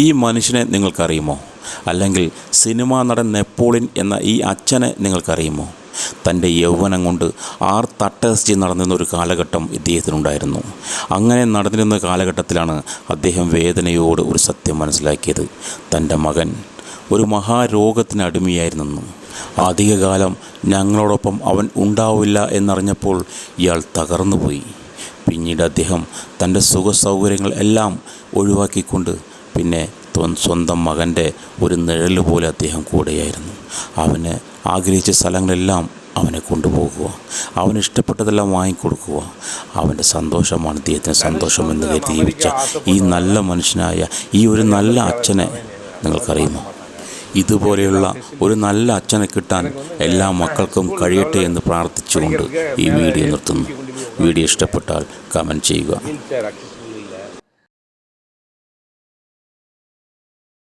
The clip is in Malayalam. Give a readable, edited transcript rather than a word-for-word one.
ഈ മനുഷ്യനെ നിങ്ങൾക്കറിയുമോ? അല്ലെങ്കിൽ സിനിമാ നടൻ നെപ്പോളിയൻ എന്ന ഈ അച്ഛനെ നിങ്ങൾക്കറിയുമോ? തൻ്റെ യൗവനം കൊണ്ട് തട്ടഹസിച്ച് നടന്നിരുന്ന ഒരു കാലഘട്ടം ഇദ്ദേഹത്തിനുണ്ടായിരുന്നു. അങ്ങനെ നടന്നിരുന്ന കാലഘട്ടത്തിലാണ് അദ്ദേഹം വേദനയോട് ഒരു സത്യം മനസ്സിലാക്കിയത്. തൻ്റെ മകൻ ഒരു മഹാരോഗത്തിന് അടിമയായിരുന്നെന്നും അധികകാലം ഞങ്ങളോടൊപ്പം അവൻ ഉണ്ടാവില്ല എന്നറിഞ്ഞപ്പോൾ ഇയാൾ തകർന്നുപോയി. പിന്നീട് അദ്ദേഹം തൻ്റെ സുഖസൗകര്യങ്ങൾ എല്ലാം ഒഴിവാക്കിക്കൊണ്ട് പിന്നെ സ്വന്തം മകൻ്റെ ഒരു നിഴൽ പോലെ അദ്ദേഹം കൂടെയായിരുന്നു. അവന് ആഗ്രഹിച്ച സ്ഥലങ്ങളെല്ലാം അവനെ കൊണ്ടുപോകുക, അവന് ഇഷ്ടപ്പെട്ടതെല്ലാം വാങ്ങിക്കൊടുക്കുക. അവൻ്റെ സന്തോഷമാണ് ഇദ്ദേഹത്തിന് സന്തോഷമെന്ന് കരുതി ജീവിച്ച ഈ നല്ല മനുഷ്യനായ ഈ ഒരു നല്ല അച്ഛനെ നിങ്ങൾക്കറിയുമോ? ഇതുപോലെയുള്ള ഒരു നല്ല അച്ഛനെ കിട്ടാൻ എല്ലാ മക്കൾക്കും കഴിയട്ടെ എന്ന് പ്രാർത്ഥിച്ചുകൊണ്ട് ഈ വീഡിയോ നിർത്തുന്നു. വീഡിയോ ഇഷ്ടപ്പെട്ടാൽ കമൻറ്റ് ചെയ്യുക.